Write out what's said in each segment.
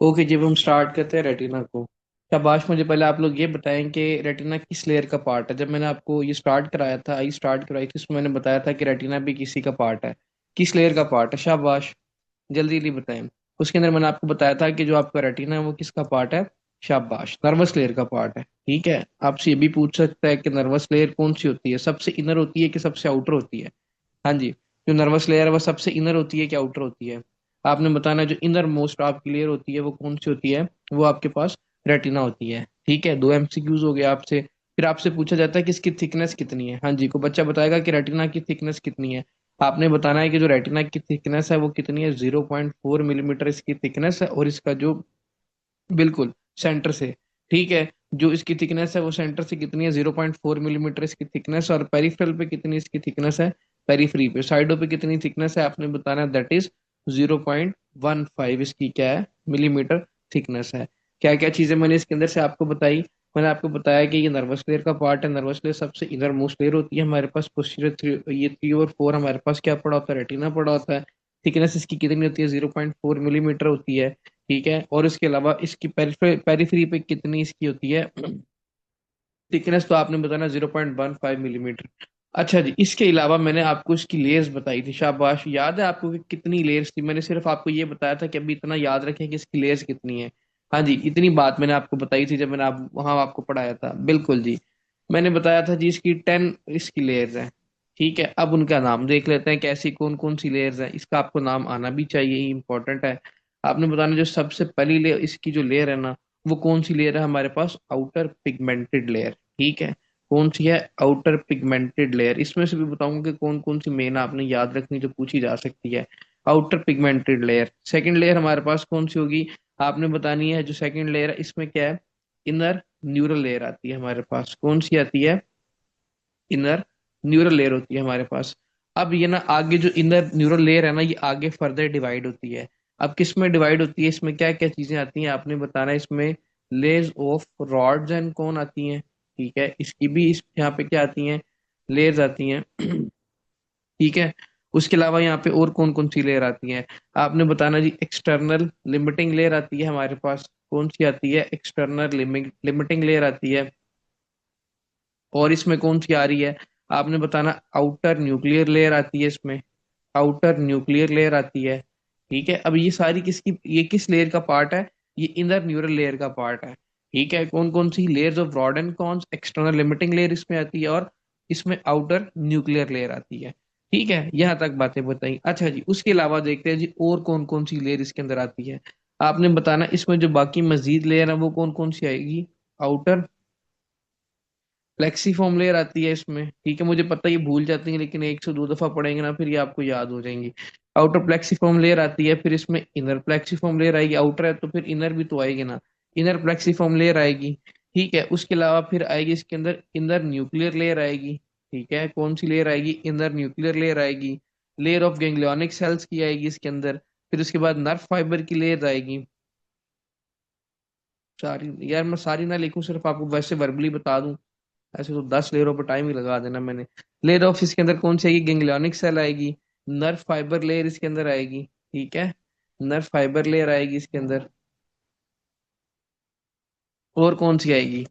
Okay, जब हम start करते हैं रेटिना को। शाबाश, मुझे पहले आप लोग ये बताएं कि रेटिना किस लेयर का पार्ट है। जब मैंने आपको ये स्टार्ट कराया था, आई स्टार्ट कराई थी, उसमें मैंने बताया था कि रेटिना भी किसी का पार्ट है। किस लेयर का पार्ट है? शाबाश, जल्दी जल्दी बताएं। उसके अंदर मैंने आपको बताया था कि जो आपका रेटिना है वो किसका पार्ट है। शाबाश, नर्वस लेयर का पार्ट है। ठीक है, आपसे ये भी पूछ सकता है कि नर्वस लेयर कौन सी होती है, सबसे इनर होती है कि सबसे आउटर होती है। हाँ जी, जो नर्वस लेयर है वो सबसे इनर होती है कि आउटर होती है? आपने बताना है जो इनर मोस्ट आपकी लेयर होती है वो कौन सी होती है। वो आपके पास रेटिना होती है। ठीक है, दो एमसीक्यूज हो गए आपसे। फिर आपसे पूछा जाता है कि इसकी थिकनेस कितनी है। हाँ जी, को बच्चा बताएगा कि रेटिना की थिकनेस कितनी है। आपने बताना है कि जो रेटिना की थिकनेस है वो कितनी है। 0.4 मिलीमीटर इसकी थिकनेस है, और इसका जो बिल्कुल सेंटर से, ठीक है, जो इसकी थिकनेस है वो सेंटर से कितनी है। 0.4 मिलीमीटर इसकी थिकनेस। और पेरिफेरल पे कितनी इसकी थिकनेस है, पेरिफेरी पे, साइडों पे कितनी थिकनेस है आपने बताना है। दैट इज 0.15 इसकी क्या है, मिलीमीटर थिकनेस है। क्या क्या चीजें मैंने इसके अंदर से आपको बताई। मैंने आपको बताया कि ये नर्वस लेयर का पार्ट है। नर्वस लेयर सबसे इनर मोस्ट लेयर होती है हमारे पास। पोस्टीरियर थ्री, ये 3 और 4 हमारे पास क्या पड़ा होता है, रेटिना पड़ा होता है। थिकनेस इसकी कितनी होती है, 0.4 मिलीमीटर होती है। ठीक है, और इसके अलावा इसकी पेरिफेरी पे कितनी इसकी होती है थिकनेस, तो आपने बताना 0.15 मिलीमीटर। अच्छा जी, इसके अलावा मैंने आपको इसकी लेयर्स बताई थी। शाबाश, याद है आपको कि कितनी लेयर्स थी? मैंने सिर्फ आपको ये बताया था कि अभी इतना याद रखें कि इसकी लेयर्स कितनी है। हाँ जी, इतनी बात मैंने आपको बताई थी जब मैंने वहां आपको पढ़ाया था। बिल्कुल जी, मैंने बताया था जी इसकी 10 इसकी लेयर्स हैं। ठीक है, अब उनका नाम देख लेते हैं, कैसी कौन कौन सी लेयर्स हैं। इसका आपको नाम आना भी चाहिए, इंपॉर्टेंट है। आपने बताना जो सबसे पहली लेयर, इसकी जो लेयर है ना, वो कौन सी लेयर है हमारे पास, आउटर पिगमेंटेड लेयर। ठीक है, कौन सी है, आउटर पिगमेंटेड लेयर। इसमें से भी बताऊंगा कि कौन कौन सी मेन आपने याद रखनी जो पूछी जा सकती है। Outer pigmented layer. Second layer हमारे पास कौन सी होगी, आपने बतानी है। जो सेकंड लेयर है इसमें क्या है, इनर न्यूरल लेयर आती है हमारे पास। कौन सी आती है, इनर न्यूरल लेयर होती है हमारे पास। अब ये ना आगे जो इनर न्यूरल लेयर है ना, ये आगे फर्दर डिवाइड होती है। अब किस में डिवाइड होती है, इसमें क्या क्या चीजें आती हैं आपने बताना है। इसमें लेयर्स ऑफ रॉड्स एंड कौन आती हैं। ठीक है, इसकी भी इस यहाँ पे क्या आती हैं, लेयर्स आती हैं। ठीक है, उसके अलावा यहाँ पे और कौन कौन सी लेयर आती हैं आपने बताना जी। एक्सटर्नल लिमिटिंग लेयर आती है हमारे पास। कौन सी आती है, एक्सटर्नल लिमिटिंग लेयर आती है। और इसमें कौन सी आ रही है आपने बताना, आउटर न्यूक्लियर लेयर आती है इसमें। आउटर न्यूक्लियर लेयर आती है। ठीक है, अब ये सारी किसकी, ये किस लेयर का पार्ट है, ये इनर न्यूरल लेयर का पार्ट है। ठीक है, कौन कौन सी layers of rod and cones, external limiting layer इसमें आती है, और इसमें आउटर न्यूक्लियर लेयर आती है। ठीक है, यहाँ तक बातें बताई। अच्छा जी, उसके अलावा देखते हैं जी और कौन कौन सी लेयर इसके अंदर आती है। आपने बताना इसमें जो बाकी मजीद लेयर है वो कौन कौन सी आएगी। आउटर फ्लेक्सीफॉर्म लेयर आती है इसमें। ठीक है, मुझे पता है ये भूल जाती है, लेकिन 1 से 2 दफा पढ़ेंगे ना फिर ये आपको याद हो जाएंगी। आउटर फ्लेक्सीफॉर्म लेयर आती है, फिर इसमें इनर फ्लेक्सीफॉर्म लेयर आएगी। आउटर है तो फिर इनर भी तो आएगी ना, इनर फ्लेक्सीफॉर्म लेयर आएगी। ठीक है, उसके अलावा फिर आएगी इसके अंदर इनर न्यूक्लियर लेयर आएगी। ठीक है, कौन सी लेयर आएगी, इनर न्यूक्लियर लेयर आएगी। लेयर ऑफ गैंग्लियोनिक सेल्स की आएगी इसके अंदर। फिर उसके बाद नर्व फाइबर की लेयर आएगी। सारी यार मैं सारी ना लिखूं, सिर्फ आपको वैसे वर्बली बता दूं, ऐसे तो 10 लेयरों पर टाइम ही लगा देना मैंने। लेयर ऑफ इसके अंदर कौन सी आएगी, गेंग्लियोनिक सेल आएगी। नर्व फाइबर लेयर इसके अंदर आएगी। ठीक है, नर्व फाइबर लेयर आएगी इसके अंदर। और कौन सी आएगी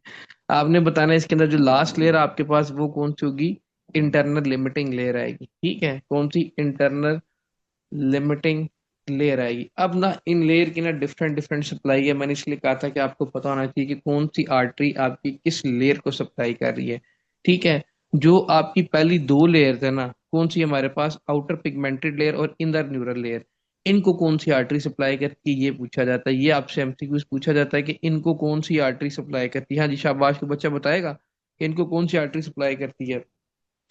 आपने बताना है। इसके अंदर जो लास्ट लेयर आपके पास वो कौन सी होगी, इंटरनल लिमिटिंग लेयर आएगी। ठीक है, कौन सी, इंटरनल लिमिटिंग लेयर आएगी। अब ना इन लेयर की ना डिफरेंट डिफरेंट सप्लाई है। मैंने इसलिए कहा था कि आपको पता होना चाहिए कि कौन सी आर्टरी आपकी किस लेयर को सप्लाई कर रही है। ठीक है, जो आपकी पहली दो लेयर्स है ना, कौन सी हमारे पास, आउटर पिगमेंटेड लेयर और इनर न्यूरल लेयर, इनको कौन सी आर्टरी सप्लाई करती है, ये पूछा जाता है। ये आपसे एमसीक्यूज पूछा जाता है कि इनको कौन सी आर्टरी सप्लाई करती है। हाँ जी, शाबाश, को बच्चा बताएगा कि इनको कौन सी आर्टरी सप्लाई करती है।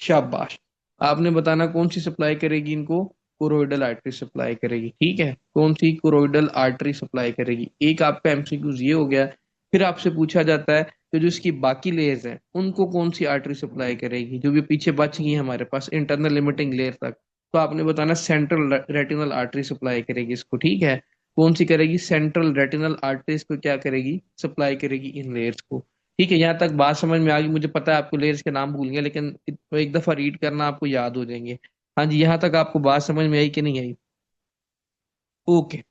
शाबाश, आपने बताना कौन सी सप्लाई करेगी इनको, कोरोइडल आर्टरी सप्लाई करेगी। ठीक है, कौन सी, कोरोइडल आर्टरी सप्लाई करेगी। एक आपका एमसीक्यूज ये हो गया। फिर आपसे पूछा जाता है कि जो इसकी बाकी लेयर्स हैं उनको कौन सी आर्टरी सप्लाई करेगी, जो भी पीछे बच गई हैं हमारे पास इंटरनल लिमिटिंग लेयर तक। तो आपने बताना सेंट्रल रेटिनल आर्टरी सप्लाई करेगी इसको। ठीक है, कौन सी करेगी, सेंट्रल रेटिनल आर्टरीज को क्या करेगी, सप्लाई करेगी इन लेयर्स को। ठीक है, यहाँ तक बात समझ में आ गई। मुझे पता है आपको लेयर्स के नाम भूल गए, लेकिन एक दफा रीड करना आपको याद हो जाएंगे। हाँ जी, यहाँ तक आपको बात समझ में आई कि नहीं आई। ओके,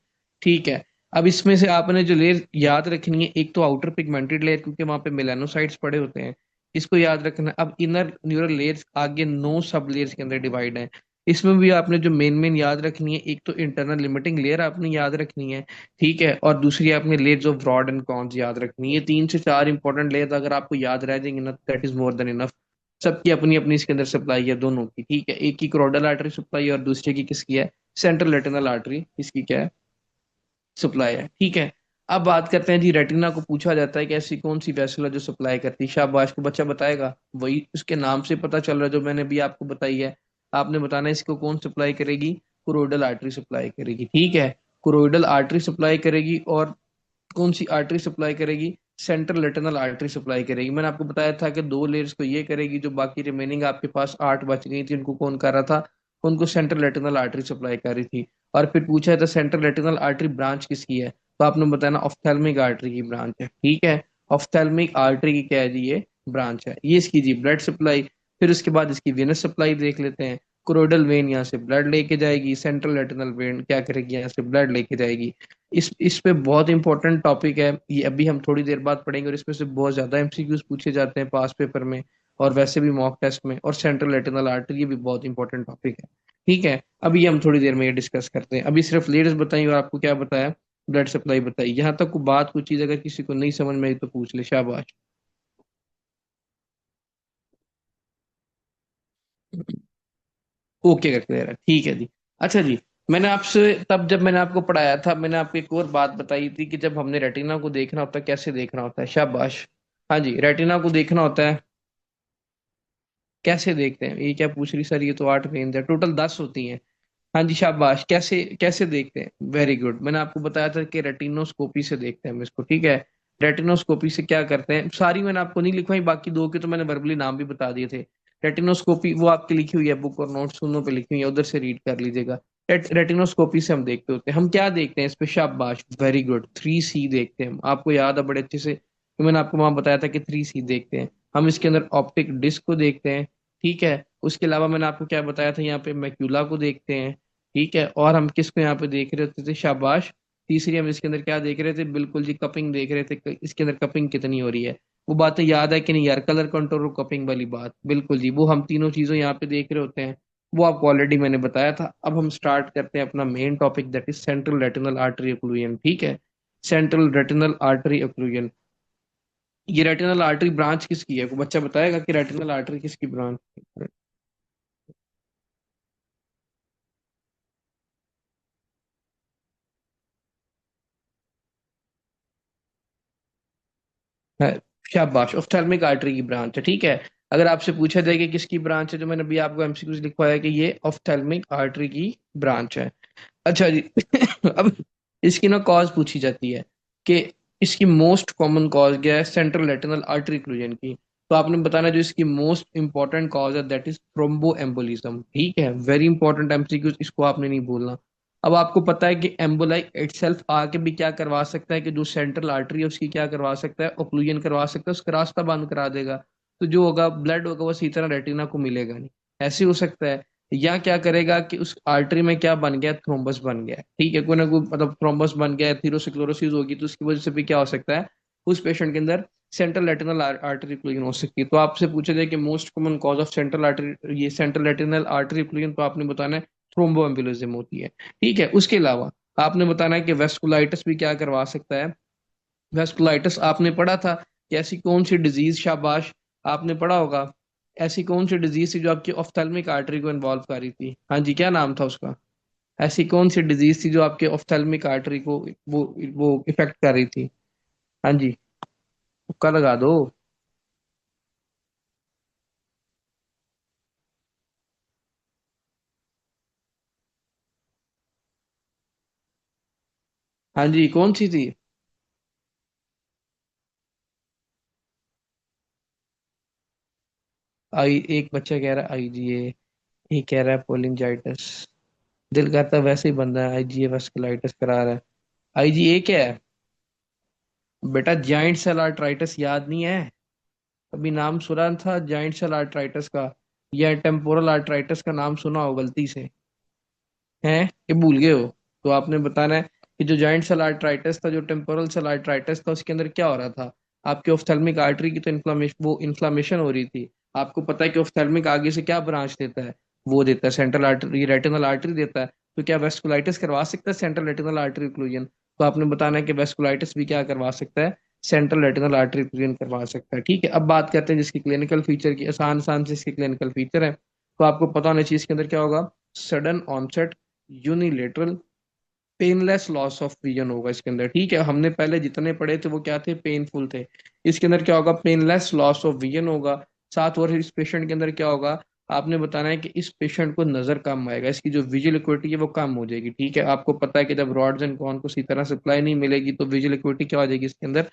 ठीक है। अब इसमें से आपने जो लेयर याद रखनी है, एक तो आउटर पिगमेंटेड लेयर, क्योंकि वहां पे मेलानोसाइट्स पड़े होते हैं, इसको याद रखना है। अब इनर न्यूरल लेयर्स आगे 9 सब लेयर्स के अंदर डिवाइड है। इसमें भी आपने जो मेन मेन याद रखनी है, एक तो इंटरनल लिमिटिंग लेयर आपने याद रखनी है, ठीक है, और दूसरी आपने layers of rod and cons याद रखनी है। 3 से 4 इंपॉर्टेंट लेयर्स अगर आपको याद रह जाएंगे ना, that is more than enough. सबकी अपनी अपनी इसके अंदर सप्लाई है, दोनों की, ठीक है। एक की क्रोडल आर्टरी सप्लाई है और दूसरे की किसकी है, सेंट्रल रेटिनल आर्टरी, इसकी क्या है, सप्लाई है, ठीक है। अब बात करते हैं जी, रेटिना को पूछा जाता है कि ऐसी कौन सी वेसल है जो सप्लाई करती है। शाबाश, को बच्चा बताएगा। वही उसके नाम से पता चल रहा है जो मैंने भी आपको बताई है। आपने बताना है इसको कौन सप्लाई करेगी, कुरोइडल आर्टरी सप्लाई करेगी, ठीक है। कुरोइडल आर्टरी सप्लाई करेगी, और कौन सी आर्टरी सप्लाई करेगी, सेंट्रल रेटिनल आर्टरी सप्लाई करेगी। मैंने आपको बताया था कि 2 लेयर्स को ये करेगी, जो बाकी रिमेनिंग आपके पास 8 बच गई थी उनको कौन कर रहा था, उनको सेंट्रल रेटिनल आर्टरी सप्लाई कर रही थी। और फिर पूछा था सेंट्रल रेटिनल आर्टरी ब्रांच किसकी है, तो आपने बताना ऑफ्थेल्मिक आर्टरी की ब्रांच है, ठीक है। ऑफ्थेल्मिक आर्टरी की क्या है जी, ये ब्रांच है। ये इसकी जी ब्लड सप्लाई। फिर उसके बाद इसकी वेनस सप्लाई देख लेते हैं। क्रोडल वेन यहाँ से ब्लड लेके जाएगी, सेंट्रल रेटिनल वेन क्या करेगी, यहाँ से ब्लड लेके जाएगी। इस पे बहुत इंपॉर्टेंट टॉपिक है ये, अभी हम थोड़ी देर बाद पढ़ेंगे, और इसमें से बहुत ज्यादा एमसीक्यूज पूछे जाते हैं पास पेपर में, और वैसे भी मॉक टेस्ट में। और सेंट्रल रेटिनल आर्टरी ये भी बहुत इंपॉर्टेंट टॉपिक है, ठीक है। अभी हम थोड़ी देर में ये डिस्कस करते हैं। अभी सिर्फ लीडर्स बताइए, और आपको क्या बताया, ब्लड सप्लाई बताई। यहाँ तक को बात, कुछ चीज अगर किसी को नहीं समझ में आई तो पूछ ले, शाबाश। ओके करके दे रहा है, ठीक है जी। अच्छा जी, मैंने आपसे तब जब मैंने आपको पढ़ाया था, मैंने आपको एक और बात बताई थी कि जब हमने रेटिना को देखना होता है, कैसे देखना होता है, शाबाश। हाँ जी, रेटिना को देखना होता है, कैसे देखते हैं, ये क्या पूछ रही सर, ये तो 8 रेंज है, टोटल 10 होती हैं। हाँ जी, शाबाश, कैसे कैसे देखते हैं, वेरी गुड। मैंने आपको बताया था कि रेटिनोस्कोपी से देखते हैं हम इसको, ठीक है। रेटिनोस्कोपी से क्या करते हैं, सारी मैंने आपको नहीं लिखवाई, बाकी दो के तो मैंने वर्बली नाम भी बता दिए थे। रेटिनोस्कोपी वो आपकी लिखी हुई है, बुक और नोट्स दोनों पे लिखी हुई है, उधर से रीड कर लीजिएगा। रेटिनोस्कोपी से हम देखते होते हैं, हम क्या देखते हैं इस पे, शाबाश, वेरी गुड, 3C देखते हैं हम। आपको याद है बड़े अच्छे से, तो मैंने आपको वहां बताया था कि 3C देखते हैं हम। इसके अंदर ऑप्टिक डिस्क को देखते हैं, ठीक है। उसके अलावा मैंने आपको क्या बताया था, यहाँ पे मैक्यूला को देखते हैं, ठीक है। और हम किसको यहाँ पे देख रहे होते थे, शाबाश, तीसरी हम इसके अंदर क्या देख रहे थे, बिल्कुल जी, कपिंग देख रहे थे, इसके अंदर कपिंग कितनी हो रही है। वो बातें याद है कि नहीं यार, कलर कंट्रोल और कपिंग वाली बात, बिल्कुल जी, वो हम तीनों चीजों यहाँ पे देख रहे होते हैं। वो आपको ऑलरेडी मैंने बताया था। अब हम स्टार्ट करते हैं अपना main topic, that is central retinal artery occlusion, ठीक है। सेंट्रल रेटिनल आर्टरी ओक्लूजन, ये रेटिनल आर्टरी ब्रांच किसकी है, को बच्चा बताएगा कि रेटिनल आर्टरी किसकी ब्रांच है। शाबाश, ऑफ्थेल्मिक आर्टरी की ब्रांच है, ठीक है। अगर आपसे पूछा जाए कि किसकी ब्रांच है, जो मैंने अभी आपको एमसीक्यूज लिखवाया कि ये ऑफ्थेल्मिक आर्टरी की ब्रांच है। अच्छा जी अब इसकी ना कॉज पूछी जाती है कि इसकी मोस्ट कॉमन कॉज क्या है, सेंट्रल रेटिनल आर्टरी ओक्लूजन की। तो आपने बताना जो इसकी मोस्ट इंपॉर्टेंट कॉज है, दैट इज थ्रोम्बो एम्बोलिज्म, ठीक है। वेरी इंपॉर्टेंट एमसीक्यूज, इसको आपने नहीं भूलना। अब आपको पता है कि एम्बोलाई इटसेल्फ आके भी क्या करवा सकता है, कि जो सेंट्रल आर्टरी है उसकी क्या करवा सकता है, ओक्लूजन करवा सकता है, उसका रास्ता बंद करा देगा। तो जो होगा ब्लड होगा वो सही तरह रेटिना को मिलेगा नहीं। ऐसे हो सकता है। या क्या करेगा कि उस आर्टरी में क्या बन गया, थ्रोम्बस बन गया, ठीक है, कोई ना कोई मतलब थ्रोम्बस बन गया, थीरोस्क्लेरोसिस होगी, तो उसकी वजह से भी क्या हो सकता है, उस पेशेंट के अंदर सेंट्रल रेटिनल आर्टरी ओक्लूजन हो सकती है। तो आपसे पूछा जाए कि most common cause of central artery, ये सेंट्रल रेटिनल आर्टरी ओक्लूजन, तो आपने बताना है थ्रोम्बो एम्बोलिज्म होती है, ठीक है। उसके अलावा आपने बताना है कि वेस्कुलाइटिस भी क्या करवा सकता है। वेस्कुलाइटिस आपने पढ़ा था कि ऐसी कौन सी डिजीज, शाबाश, आपने पढ़ा होगा, ऐसी कौन सी डिजीज थी जो आपकी ऑफ्थेल्मिक आर्टरी को इन्वॉल्व कर रही थी, हाँ जी, क्या नाम था उसका। ऐसी कौन सी डिजीज थी जो आपके ऑफ्थेल्मिक आर्टरी को वो इफेक्ट कर रही थी। हाँ जी, तुक्का लगा दो। हाँ जी, कौन सी थी। आई, एक बच्चा कह रहा है आईजीए, ये कह रहा है पोलिंजाइटिस। दिल करता है वैसे ही बंदा है, आईजीए वेस्कुलाइटिस करा रहा है। आईजीए क्या है, बेटा जाइंट सेल आर्टराइटिस याद नहीं है, अभी नाम सुना था जाइंट सेल आर्टराइटिस का, या टेम्पोरल आर्टराइटिस का नाम सुना हो गलती से, हैं, ये भूल गए हो। तो आपने बताना है कि जो जॉइंट सेल आर्टराइटिस था, जो टेम्पोरल सेल आर्टराइटिस था, उसके अंदर क्या हो रहा था, आपके ऑफ्थेल्मिक आर्टरी की तो इन्फ्लामेशन, वो इन्फ्लामेशन हो रही थी। आपको पता है कि ऑफ्थेल्मिक आगे से क्या ब्रांच देता है, वो देता है सेंट्रल आर्टरी, रेटिनल आर्टरी देता है। तो क्या वेस्कुलाइटिस करवा सकता है सेंट्रल रेटिनल आर्टरी ओक्लूजन? तो आपने बताना है कि वेस्कुलाइटिस भी क्या करवा सकता है, सेंट्रल रेटिनल आर्टरी ओक्लूजन करवा सकता है। ठीक है, अब बात करते हैं जिसकी क्लिनिकल फीचर की, आसान आसान से इसकी क्लिनिकल फीचर है। तो आपको पता होना चाहिए इसके अंदर क्या होगा, sudden onset unilateral painless loss of vision होगा इसके अंदर। ठीक है, हमने पहले जितने पढ़े थे वो क्या थे, पेनफुल थे। इसके अंदर क्या होगा, पेनलेस लॉस ऑफ विजन होगा। साथ और इस पेशेंट के अंदर क्या होगा, आपने बताना है कि इस पेशेंट को नजर कम आएगा, इसकी जो विजुअल एक्यूटी है वो कम हो जाएगी। ठीक है, आपको पता है कि जब रॉड्स एंड कॉन को सही तरह सप्लाई नहीं मिलेगी तो विजुअल एक्यूटी क्या हो जाएगी इसके अंदर,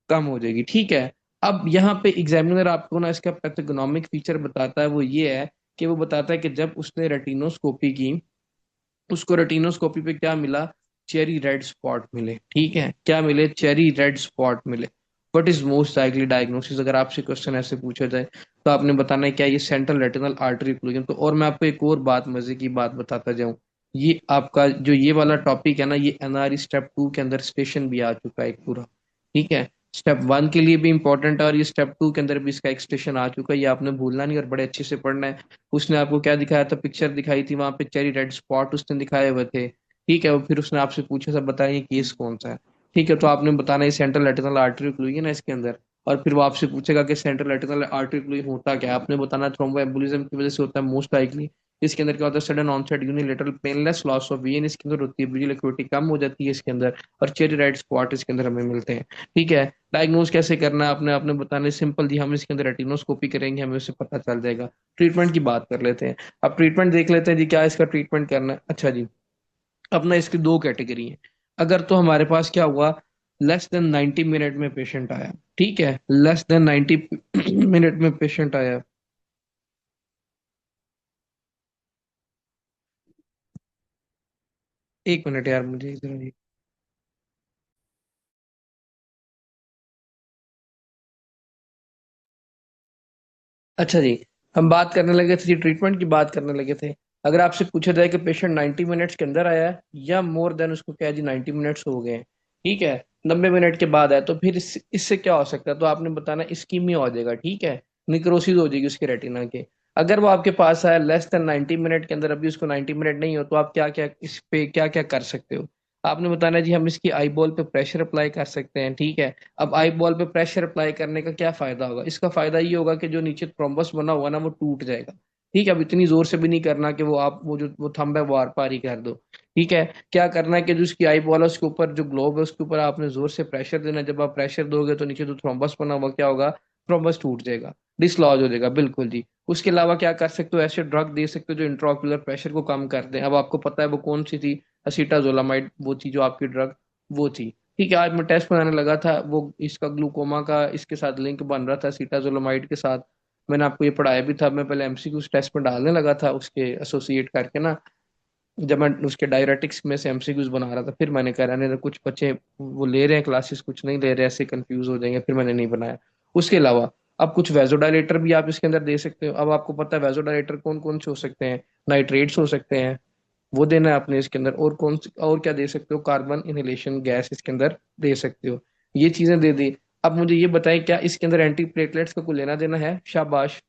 कम हो जाएगी। ठीक है, अब यहाँ पे एग्जामिनर आपको ना इसका पैथोगनोमिक फीचर बताता है, वो ये है कि वो बताता है कि जब उसने रेटिनोस्कोपी की, उसको रेटिनोस्कोपी पे क्या मिला, चेरी रेड स्पॉट मिले। ठीक है, क्या मिले, चेरी रेड स्पॉट मिले। What is most likely diagnosis, अगर आपसे क्वेश्चन ऐसे पूछा जाए तो आपने बताना है क्या ये सेंट्रल रेटिनल आर्टरी ओक्लूजन। तो और मैं आपको एक और बात, मजे की बात बताता जाऊं, ये आपका जो ये वाला टॉपिक है ना, ये एनआरई स्टेप 2 के अंदर स्टेशन भी आ चुका है एक पूरा। ठीक है, स्टेप 1 के लिए भी इंपॉर्टेंट है और ये स्टेप 2 के अंदर भी इसका एक स्टेशन आ चुका है, ये आपने भूलना नहीं और बड़े अच्छे से पढ़ना है। उसने आपको क्या दिखाया था, पिक्चर दिखाई थी, वहां पे चेरी रेड स्पॉट उसने दिखाए हुए थे। ठीक है, वो फिर उसने आपसे पूछा था बताइए केस कौन सा है। ठीक है, तो आपने बताना है सेंट्रल रेटिनल आर्टरी ओक्लूजन है इसके अंदर। और फिर वो आपसे पूछेगा कि सेंट्रल रेटिनल आर्टरी ओक्लूजन होता क्या है, आपने बताना थ्रोम्बोएम्बोलिज्म की वजह से होता है मोस्ट लाइकली। इसके अंदर क्या होता है, sudden onset unilateral painless loss of vision इसके अंदर होती है, विजुअल एक्यूटी कम हो जाती है इसके अंदर, और चेरी रेड स्पॉट इसके अंदर हमें मिलते हैं। ठीक है, डायग्नोज कैसे करना है आपने आपने बताना है, सिंपल जी, हम इसके अंदर रेटिनोस्कोपी करेंगे, हमें उससे पता चल जाएगा। ट्रीटमेंट की बात कर लेते हैं। अब ट्रीटमेंट देख लेते हैं जी, क्या इसका ट्रीटमेंट करना है। अच्छा जी, अपना इसकी दो कैटेगरी है। अगर तो हमारे पास क्या हुआ, लेस देन 90 मिनट में पेशेंट आया। ठीक है, लेस देन 90 मिनट में पेशेंट आया। एक मिनट यार, मुझे इधर, अच्छा जी, हम बात करने लगे थे जी, ट्रीटमेंट की बात करने लगे थे। अगर आपसे पूछा जाए कि पेशेंट 90 मिनट्स के अंदर आया है या मोर देन उसको क्या है जी 90 मिनट्स हो गए हैं, ठीक है, 90 मिनट के बाद आया, तो फिर इससे क्या हो सकता है, तो आपने बताना इस्कीमिया हो जाएगा। ठीक है, निक्रोसिस हो जाएगी उसके रेटिना के। अगर वो आपके पास आया लेस देन 90 मिनट के अंदर, अभी उसको 90 मिनट नहीं हो, तो आप क्या क्या इस पे क्या क्या कर सकते हो। आपने बताना है जी, हम इसकी आई बॉल पे प्रेशर अप्लाई कर सकते हैं। ठीक है, अब आई बॉल पे प्रेशर अप्लाई करने का क्या फायदा होगा, इसका फायदा ये होगा कि जो नीचे थ्रोम्बस बना हुआ ना वो टूट जाएगा। ठीक है, अब इतनी जोर से भी नहीं करना कि वो आप वो जो वो थंब है वो आर पार ही कर दो। ठीक है, क्या करना है कि जो उसकी आई बॉल है उसके ऊपर जो ग्लोब है उसके ऊपर आपने जोर से प्रेशर देना है। जब आप प्रेशर दोगे तो नीचे जो थ्रोम्बस बना हुआ क्या होगा, थ्रोम्बस टूट जाएगा, डिसलॉज हो जाएगा, बिल्कुल जी। उसके अलावा क्या कर सकते हो, ऐसे ड्रग दे सकते हो जो इंट्राओक्यूलर प्रेशर को कम कर दें। अब आपको पता है वो कौन सी थी, असीटाजोलामाइड वो थी जो आपकी ड्रग, वो थी। ठीक है, आज मैं टेस्ट बनाने लगा था, वो इसका ग्लूकोमा का इसके साथ लिंक बन रहा था सीटाजोलोमाइड के साथ। मैंने आपको ये पढ़ाया भी था, मैं पहले एमसीक्यू टेस्ट में डालने लगा था उसके एसोसिएट करके ना, जब मैं उसके डायरेटिक्स में से एमसीक्यूज बना रहा था, फिर मैंने कहा नहीं, कुछ बच्चे वो ले रहे हैं क्लासेस, कुछ नहीं ले रहे, ऐसे कंफ्यूज हो जाएंगे, फिर मैंने नहीं बनाया। उसके अलावा अब कुछ वेजोडाइलेटर भी आप इसके अंदर दे सकते हो। अब आपको पता है वेजोडाइलेटर कौन कौन से हो सकते हैं, नाइट्रेट्स हो सकते हैं, वो देना है आपने इसके अंदर, और और क्या दे सकते हो, कार्बन इनहेलेशन गैस इसके अंदर दे सकते हो। ये चीजें दे दी। अब मुझे ये बताएं, क्या इसके अंदर एंटी प्लेटलेट्स का कोई लेना देना है, शाबाश।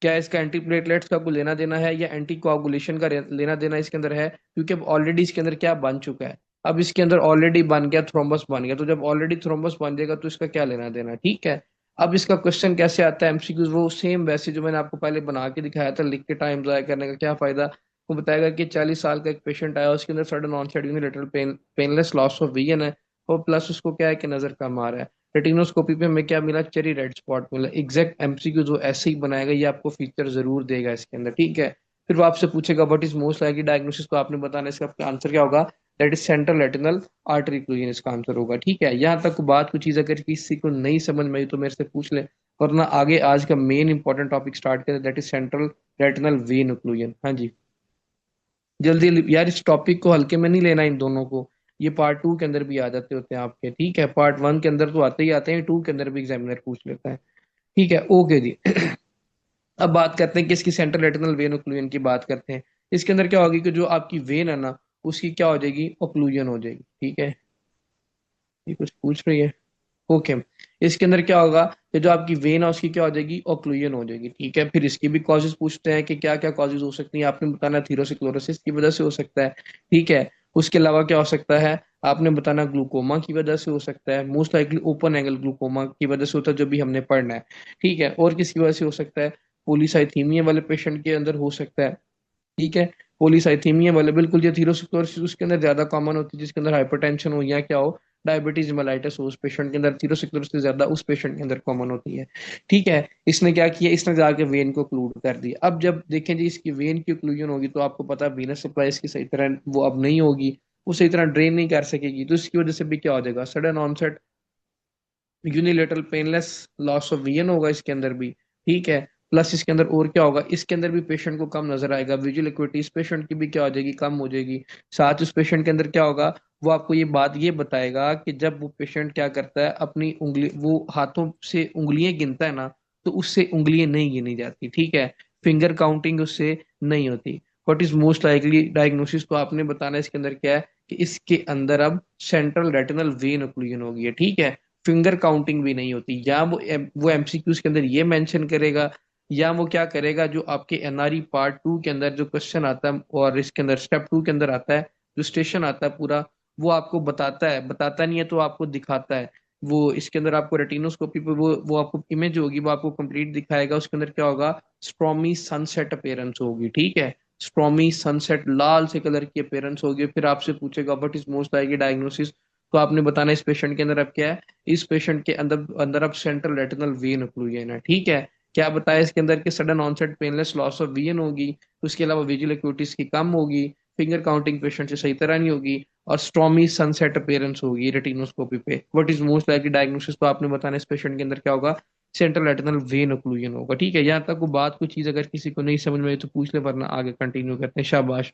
क्या इसका एंटी प्लेटलेट्स का कोई लेना देना है या एंटी कोआगुलेशन का लेना देना इसके अंदर है, क्योंकि अब ऑलरेडी इसके अंदर क्या बन चुका है, अब इसके अंदर ऑलरेडी बन गया, थ्रोम्बस बन गया, तो जब ऑलरेडी थ्रोम्बस बन जाएगा तो इसका क्या लेना देना। ठीक है, अब इसका क्वेश्चन कैसे आता है एमसीक्यूज, वो सेम वैसे जो मैंने आपको पहले बना के दिखाया था, लिख के टाइम जाया करने का क्या फायदा। वो बताएगा कि 40 साल का एक पेशेंट आया, उसके अंदर sudden onset unilateral painless loss of vision है, और प्लस उसको क्या है कि नजर कम आ रहा है। रेटिनोस्कोपी पे हमें क्या मिला, चेरी रेड स्पॉट मिला। एग्जैक्ट एमसीक्यू जो ऐसे ही बनाएगा ये आपको फीचर जरूर देगा इसके अंदर। ठीक है, फिर वो आपसे पूछेगा what is most likely diagnosis, तो आपने बताना इसका आंसर क्या होगा, that is central retinal artery occlusion इसका आंसर होगा। ठीक है, यहाँ तक बात कुछ चीज अगर किसी को नहीं समझ में आई तो मेरे से पूछ ले, वरना आगे आज का मेन इंपॉर्टेंट टॉपिक स्टार्ट करें, that is central retinal vein occlusion. हाँ जी, जल्दी यार, इस टॉपिक को हल्के में नहीं लेना इन दोनों को, ये पार्ट 2 के अंदर भी आ जाते होते हैं आपके। ठीक है, पार्ट 1 के अंदर तो आते ही आते हैं, 2 के अंदर भी एग्जामिनर पूछ लेता है। ठीक है, ओके जी। अब बात करते हैं कि इसकी सेंट्रल रेटिनल वेन ओक्लूजन की बात करते हैं। इसके अंदर क्या होगी कि जो आपकी वेन है ना, उसकी क्या हो जाएगी, ओक्लूजन हो जाएगी। ठीक है, ये कुछ पूछ रही है। ओके, इसके अंदर क्या होगा, कि जो आपकी वेन है उसकी क्या हो जाएगी, ओक्लूजन हो जाएगी। ठीक है, फिर इसकी भी कॉजेज पूछते हैं कि क्या क्या कॉजेज हो सकती हैं, आपने बताना थीरोसिक्लोरोसिस की वजह से हो सकता है। ठीक है, उसके अलावा क्या हो सकता है, आपने बताना ग्लूकोमा की वजह से हो सकता है, most likely open angle glaucoma की वजह से होता है, जो भी हमने पढ़ना है। ठीक है, और किसकी वजह से हो सकता है, पोलीसाइथीमिया वाले पेशेंट के अंदर हो सकता है। ठीक है, पोलीसाइथीमिया वाले बिल्कुल, ये थीरोसिक्लोसिस उसके अंदर ज्यादा कॉमन होती है, जिसके अंदर हाइपरटेंशन हो या क्या हो, डायबिटीज मेलाइटिस हो, उस पेशेंट के अंदर थीरोसिक्लोसिस ज्यादा उस पेशेंट के अंदर कॉमन होती है। ठीक है, इसने क्या किया, इसने जाके वेन को क्लूड कर दिया। अब जब देखें जी इसकी वेन की ओक्लूजन होगी, तो आपको पता है वीनस सप्लाई इसकी सही तरह वो अब नहीं होगी, वो सही तरह ड्रेन नहीं कर सकेगी, तो इसकी वजह से भी क्या हो जाएगा, sudden onset unilateral painless loss of vision होगा इसके अंदर भी। ठीक है, प्लस इसके अंदर और क्या होगा, इसके अंदर भी पेशेंट को कम नजर आएगा, विजुअल एक्टिविटी इस पेशेंट की भी क्या हो जाएगी, कम हो जाएगी। साथ उस पेशेंट के अंदर क्या होगा, वो आपको ये बात ये बताएगा कि जब वो पेशेंट क्या करता है, अपनी उंगली वो हाथों से उंगलियां गिनता है ना, तो उससे उंगलियां नहीं गिनी जाती। ठीक है, फिंगर काउंटिंग उससे नहीं होती। What is most likely diagnosis, तो आपने बताना है इसके अंदर क्या है, कि इसके अंदर अब सेंट्रल रेटिनल वेन ओक्लूजन हो गई है। ठीक है, फिंगर काउंटिंग भी नहीं होती, या वो एमसीक्यूज के अंदर ये मेंशन करेगा, या वो क्या करेगा, जो आपके एनआरई पार्ट 2 के अंदर जो क्वेश्चन आता है, और इसके अंदर स्टेप 2 के अंदर आता है, जो स्टेशन आता है पूरा, वो आपको बताता है, बताता नहीं है तो आपको दिखाता है। वो इसके अंदर आपको रेटिनोस्कोपी पे वो आपको इमेज होगी, वो आपको कंप्लीट दिखाएगा। उसके अंदर क्या होगा, स्ट्रॉमी सनसेट अपेयरेंस होगी। ठीक है, स्ट्रॉमी सनसेट लाल से कलर की अपेयरेंस होगी, फिर आपसे पूछेगा what is most likely diagnosis, तो आपने बताना इस पेशेंट के अंदर अब क्या है, इस पेशेंट के अंदर अंदर अब सेंट्रल रेटिनल वेन ओक्लूजन है। ठीक है, क्या बताया इसके अंदर कि sudden onset painless loss of vision होगी, उसके अलावा विजुअल एक्टिविटीज की कम होगी, फिंगर काउंटिंग पेशेंट से सही तरह नहीं होगी, और स्ट्रॉमी सनसेट अपीयरेंस होगी रेटिनोस्कोपी पे। What is most likely diagnosis, तो आपने बताना इस पेशेंट के अंदर क्या होगा, सेंट्रल रेटिनल वेन ओक्लूजन होगा। ठीक है, यहाँ तक वो बात, कोई चीज अगर किसी को नहीं समझ में आई तो पूछ ले, वरना आगे कंटिन्यू करते हैं। शाबाश।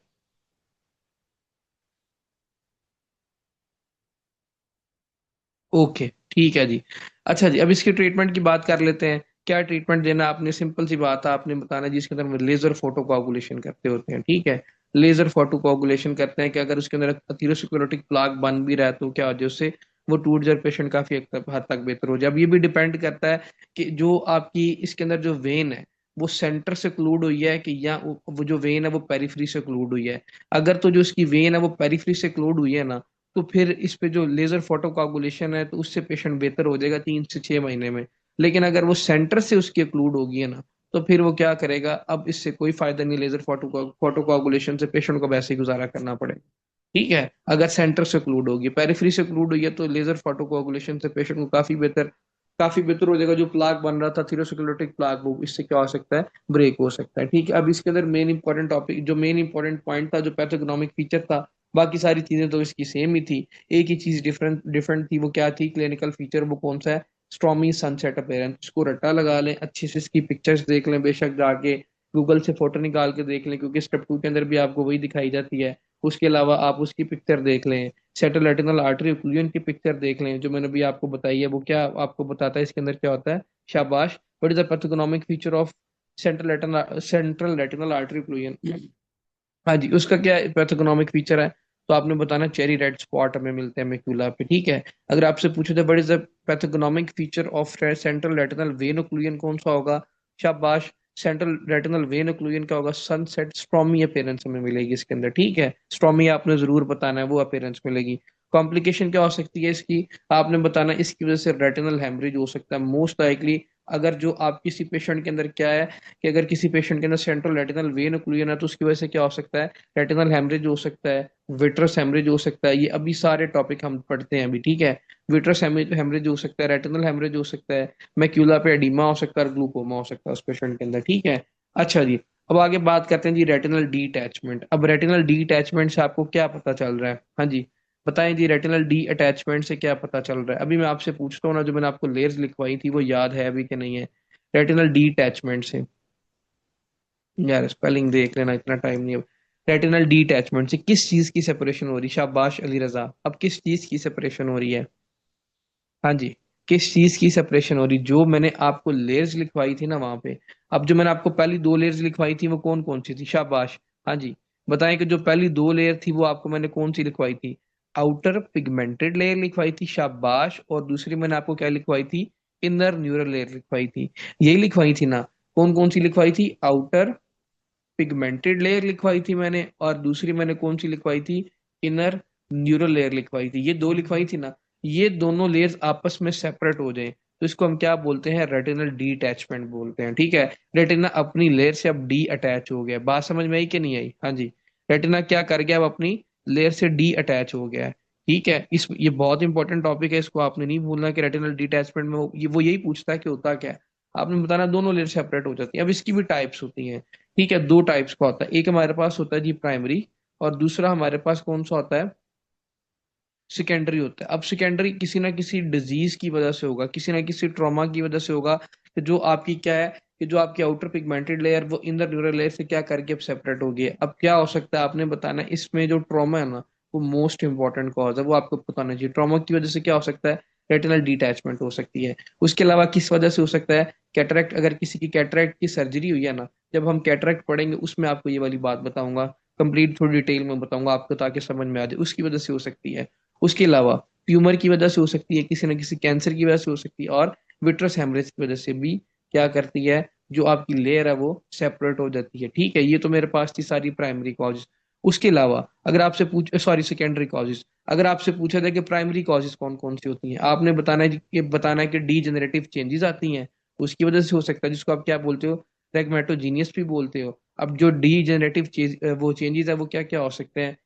ओके, ठीक है जी। अच्छा जी, अब इसके ट्रीटमेंट की बात कर लेते हैं। क्या ट्रीटमेंट देना, आपने सिंपल सी बात है, आपने बताना है जिसके अंदर लेजर फोटो कोagulation करते होते हैं। ठीक है, लेजर फोटो कोagulation करते हैं कि अगर उसके अंदर अथीरोस्क्लेरोटिक प्लाक बन भी रहा है, तो क्या हो जाए उससे वो टूट जाए, पेशेंट काफी हद तक बेहतर हो जाए। अब ये भी डिपेंड करता है कि जो आपकी इसके अंदर जो वेन है, वो सेंटर से क्लूड हुई है कि, या वो जो वेन है वो पेरिफेरी से क्लूड हुई है। अगर तो जो इसकी वेन है वो पेरिफेरी से क्लूड हुई है ना, तो फिर इस पे जो लेजर फोटो कोagulation है, तो उससे पेशेंट बेहतर हो जाएगा 3 से 6 महीने में। लेकिन अगर वो सेंटर से उसकी क्लूड होगी है ना, तो फिर वो क्या करेगा, अब इससे कोई फायदा नहीं, लेजर फोटो कोagulation से पेशेंट को वैसे ही गुजारा करना पड़ेगा। ठीक है, अगर सेंटर से क्लूड होगी, पेरिफेरी से क्लूड हुई है, तो लेजर फोटो कोagulation से पेशेंट को काफी बेहतर हो जाएगा। जो प्लाक बन रहा था थीरोसिक्लेरोटिक प्लाक, वो इससे क्या हो सकता है, ब्रेक हो सकता है। ठीक है, अब इसके अंदर मेन इंपॉर्टेंट टॉपिक, जो मेन इंपॉर्टेंट पॉइंट था, जो पैथोग्नोमिक फीचर था, बाकी सारी चीजें तो इसकी सेम ही थी। एक ही चीज डिफरेंट डिफरेंट थी, वो क्या थी, क्लिनिकल फीचर, वो कौन सा है, स्ट्रॉमी सनसेट अपेयरेंस। इसको रट्टा लगा लें, अच्छे से इसकी पिक्चर्स देख लें, बेशक जाके गूगल से फोटो निकाल के देख लें, क्योंकि स्टेप 2 के अंदर भी आपको वही दिखाई जाती है। उसके अलावा आप उसकी पिक्चर देख लें, सेंट्रल रेटिनल आर्टरी ओक्लूजन की पिक्चर देख लें, जो मैंने अभी आपको बताई है, वो क्या आपको बताता है इसके अंदर क्या होता है। शाबाश। What is the pathognomic feature of central retinal artery occlusion. हाँ जी, उसका क्या पैथोग्नोमिक फीचर है, तो आपने बताना चेरी रेड स्पॉट हमें मिलते हैं मैक्यूला पे। ठीक है, अगर आपसे पूछे तो what is the pathognomic feature of central retinal vein occlusion, कौन सा होगा। शाबाश, सेंट्रल रेटिनल वेन ओक्लूजन क्या होगा, सनसेट स्ट्रॉमी अपीयरेंस हमें मिलेगी इसके अंदर। ठीक है, स्ट्रॉमी आपने जरूर बताना है, वो अपीयरेंस मिलेगी। कॉम्प्लिकेशन क्या हो सकती है इसकी, आपने बताना इसकी वजह से रेटिनल हेमरेज हो सकता है मोस्ट लाइकली। अगर जो आप किसी पेशेंट के अंदर क्या है, कि अगर किसी पेशेंट के अंदर सेंट्रल रेटिनल वेन ओक्लूजन है, तो उसकी वजह से क्या हो सकता है, रेटिनल हेमरेज हो सकता है, विट्रस हेमरेज हो सकता है। ये अभी सारे टॉपिक हम पढ़ते हैं अभी। ठीक है, विट्रस हेमरेज हो सकता है, रेटिनल हेमरेज हो सकता है, मैक्यूला पे एडिमा हो सकता है, और ग्लूकोमा हो सकता है उस पेशेंट के अंदर। ठीक है, अच्छा जी, अब आगे बात करते हैं जी रेटिनल डीटैचमेंट। अब रेटिनल डीटैचमेंट से आपको क्या पता चल रहा है, हाँ जी, बताएं जी, रेटिनल डी अटैचमेंट से क्या पता चल रहा है। अभी मैं आपसे पूछता हूँ ना, जो मैंने आपको लेयर्स लिखवाई थी, वो याद है अभी कि नहीं है, रेटिनल डीटैचमेंट से। यार स्पेलिंग देख लेना, इतना टाइम नहीं है। रेटिनल डीटैचमेंट से किस चीज की सेपरेशन हो रही, शाबाश अली रजा, अब किस चीज की सेपरेशन हो रही है। हाँ जी, किस चीज की सेपरेशन हो रही, जो मैंने आपको लेयर्स लिखवाई थी ना वहां पे। अब जो मैंने आपको पहली 2 लेयर्स लिखवाई थी, वो कौन कौन सी थी, शाबाश। हाँ जी, बताएं कि जो पहली दो लेयर थी वो आपको मैंने कौन सी लिखवाई थी? आउटर पिगमेंटेड लेयर लिखवाई थी, शाबाश। और दूसरी मैंने आपको क्या लिखवाई थी? इनर न्यूरल लेयर लिखवाई थी। यही लिखवाई थी ना? कौन कौन सी लिखवाई थी? आउटर पिगमेंटेड लेयर लिखवाई थी मैंने, और दूसरी मैंने कौन सी लिखवाई थी? इनर न्यूरल लेयर लिखवाई थी। ये दो लिखवाई थी ना? ये दोनों लेयर्स आपस में सेपरेट हो जाएं तो इसको हम क्या बोलते हैं? रेटिनल डीटैचमेंट बोलते हैं। ठीक है, रेटिना अपनी लेयर से अब डी अटैच हो गया। बात समझ में आई कि नहीं आई? हाँ जी। रेटिना क्या कर गया? अब अपनी लेयर से डी अटैच हो गया है। ठीक है, इस ये बहुत इंपॉर्टेंट टॉपिक है, इसको आपने नहीं भूलना कि रेटिनल डिटैचमेंट में वो यही पूछता है कि होता क्या है। आपने बताना दोनों लेयर सेपरेट हो जाती है। अब इसकी भी टाइप्स होती हैं। ठीक है, दो टाइप्स का होता है। एक हमारे पास होता है जी प्राइमरी, और दूसरा हमारे पास कौन सा होता है? सेकेंडरी होता है। अब सेकेंडरी किसी ना किसी डिजीज की वजह से होगा, किसी ना किसी ट्रॉमा की वजह से होगा, कि जो आपकी क्या है, कि जो आपकी आउटर पिगमेंटेड लेयर वो इनर न्यूरल लेयर से क्या करके अब सेपरेट हो गई है। अब क्या हो सकता है आपने बताना है, इसमें जो ट्रॉमा है ना, वो मोस्ट इंपॉर्टेंट कॉज है, वो आपको बताना चाहिए। ट्रॉमा की वजह से क्या हो सकता है? रेटिनल डिटैचमेंट हो सकती है। उसके अलावा किस वजह से हो सकता है? कैटरेक्ट, अगर किसी की कैटरेक्ट की सर्जरी हुई है ना, जब हम कैटरेक्ट पढ़ेंगे उसमें आपको ये वाली बात बताऊंगा, कंप्लीट थोड़ी डिटेल में बताऊंगा आपको ताकि समझ में आ जाए, उसकी वजह से हो सकती है। उसके अलावा ट्यूमर की वजह से हो सकती है, किसी न किसी कैंसर की वजह से हो सकती है, और विट्रस हेमरेज की वजह से भी क्या करती है? जो आपकी लेयर है वो सेपरेट हो जाती है। ठीक है, ये तो मेरे पास थी सारी प्राइमरी कॉजेज। उसके अलावा अगर आपसे पूछ सॉरी सेकेंडरी कॉजेज, अगर आपसे पूछा जाए कि प्राइमरी कॉजेज कौन कौन सी होती हैं, आपने बताना है कि डी जनरेटिव चेंजेस आती हैं, उसकी वजह से हो सकता है, जिसको आप क्या बोलते हो? फ्रेगमेटोजीनियस भी बोलते हो। अब जो डी जनरेटिव वो चेंजेस है वो क्या क्या हो सकते हैं?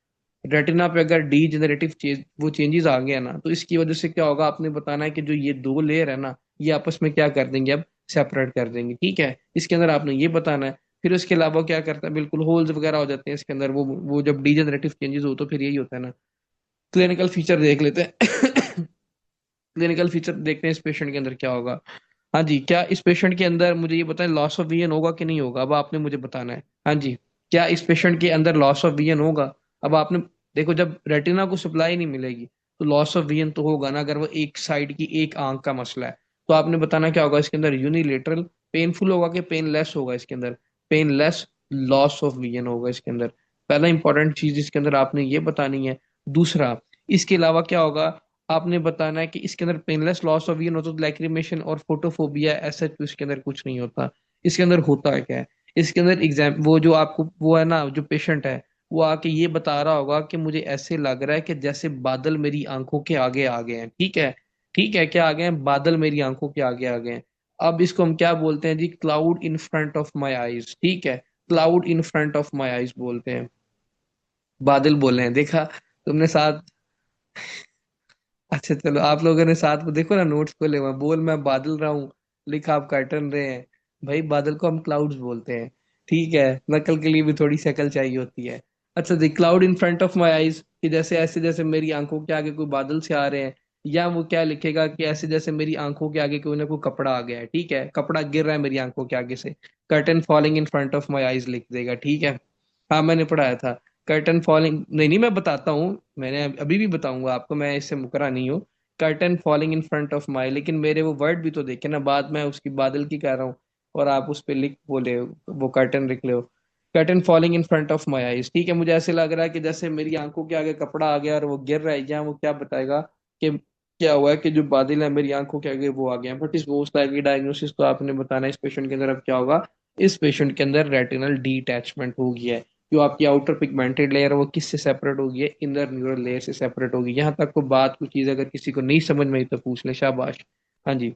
रेटिना पे अगर डी जनरेटिव चेंज वो चेंजेस आ गया ना, तो इसकी वजह से क्या होगा? आपने बताना है कि जो ये दो लेयर है ना, ये आपस में क्या कर देंगे? अब सेपरेट कर देंगे। ठीक है, इसके अंदर आपने ये बताना है। फिर उसके अलावा क्या करता है? बिल्कुल होल्स वगैरह हो जाते हैं इसके अंदर, वो जब डी जनरेटिव चेंजेस हो तो फिर यही होता है ना। क्लिनिकल फीचर देख लेते हैं। क्लिनिकल फीचर देखते हैं इस पेशेंट के अंदर क्या होगा। हाँ जी, क्या इस पेशेंट के अंदर, मुझे ये बताएं, लॉस ऑफ विजन होगा कि नहीं होगा? अब आपने मुझे बताना है। हाँ जी, क्या इस पेशेंट के अंदर लॉस ऑफ विजन होगा? अब आपने देखो, जब रेटिना को सप्लाई नहीं मिलेगी तो लॉस ऑफ विजन तो होगा ना, अगर वो एक साइड की एक आंख का मसला है। तो आपने बताना क्या होगा इसके अंदर? यूनिलेटरल पेनफुल होगा कि पेनलेस होगा इसके अंदर? पेनलेस लॉस ऑफ विजन होगा इसके अंदर। पहला इंपॉर्टेंट चीज इसके अंदर आपने ये बतानी है। दूसरा, इसके अलावा क्या होगा? आपने बताना है कि इसके अंदर पेनलेस लॉस ऑफ विजन होता है तो लैक्रिमेशन और फोटोफोबिया ऐसा तो इसके अंदर कुछ नहीं होता। इसके अंदर होता है क्या है? इसके अंदर एग्जाम वो जो आपको वो है ना, जो पेशेंट है वो आके ये बता रहा होगा कि मुझे ऐसे लग रहा है कि जैसे बादल मेरी आंखों के आगे आ गए हैं। ठीक है, ठीक है, क्या आ गए हैं? बादल मेरी आंखों के आगे आ गए हैं। अब इसको हम क्या बोलते हैं जी? Cloud in front of my eyes. ठीक है, cloud in front of my eyes बोलते हैं। बादल बोल रहे हैं, देखा तुमने साथ। अच्छा चलो, आप लोगों ने साथ में देखो ना, नोट्स खोले हुए हैं। बोल मैं बादल रहा हूँ, लिखा आप कर्टन रहे हैं। भाई बादल को हम क्लाउड्स बोलते हैं। ठीक है, नकल के लिए भी थोड़ी शक्ल चाहिए होती है। अच्छा the cloud in front of my eyes, कि जैसे ऐसे जैसे मेरी आंखों के आगे कोई बादल से आ रहे हैं। या वो क्या लिखेगा कि ऐसे जैसे मेरी आंखों के आगे कोई ना कोई कपड़ा आ गया है। ठीक है, कपड़ा गिर रहा है मेरी आंखों के आगे से, curtain falling in front of my eyes लिख देगा। ठीक है, हाँ मैंने पढ़ाया था। कर्टन फॉलिंग, नहीं नहीं मैं बताता हूँ, मैंने अभी भी बताऊंगा आपको, मैं इससे मुकरा नहीं हूँ। Curtain falling in front of माई, लेकिन मेरे वो वर्ड भी तो देखे ना, बाद में उसकी बादल की कह रहा हूँ और आप उस पे लिख बोले वो कर्टन लिख ले हो। Curtain falling in front of my eyes. ठीक है, मुझे ऐसे लग रहा है कि जैसे मेरी आंखों के आगे कपड़ा आ गया और वो गिर रहा है, या वो क्या बताएगा कि क्या हुआ है, कि जो बादल है मेरी आंखों के आगे वो आ गया। बट इस वो उस तरह की डायग्नोसिस तो आपने बताना है इस पेशेंट के अंदर अब क्या होगा। इस पेशेंट के अंदर रेटिनल डीटैचमेंट हो गया है। जो आपकी आउटर पिगमेंटेड लेयर है वो किससे सेपरेट होगी? है इनर न्यूरल लेयर से सेपरेट होगी। यहाँ तक को बात कोई चीज अगर किसी को नहीं समझ में आई तो पूछ ले, शाबाश। हाँ जी।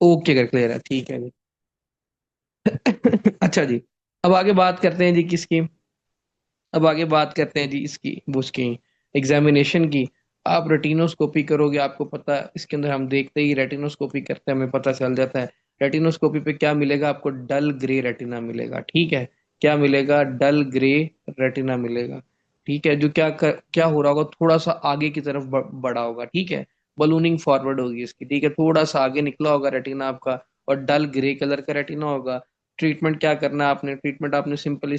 ओके, अगर क्लियर है ठीक है जी। अच्छा जी, अब आगे बात करते हैं जी किसकी? अब आगे बात करते हैं जी इसकी, वो उसकी एग्जामिनेशन की। आप रेटिनोस्कोपी करोगे, आपको पता है इसके अंदर हम देखते ही रेटिनोस्कोपी करते हैं हमें पता चल जाता है। रेटिनोस्कोपी पे क्या मिलेगा आपको? डल ग्रे रेटिना मिलेगा। ठीक है, क्या मिलेगा? डल ग्रे रेटिना मिलेगा। ठीक है, जो क्या हो रहा होगा, थोड़ा सा आगे की तरफ बढ़ा होगा। ठीक है, बलूनिंग फॉरवर्ड होगी इसकी। ठीक है, थोड़ा सा आगे निकला होगा रेटिना आपका, और डल ग्रे कलर का रेटिना होगा। ट्रीटमेंट क्या करना है आपने? ट्रीटमेंट आपने सिंपल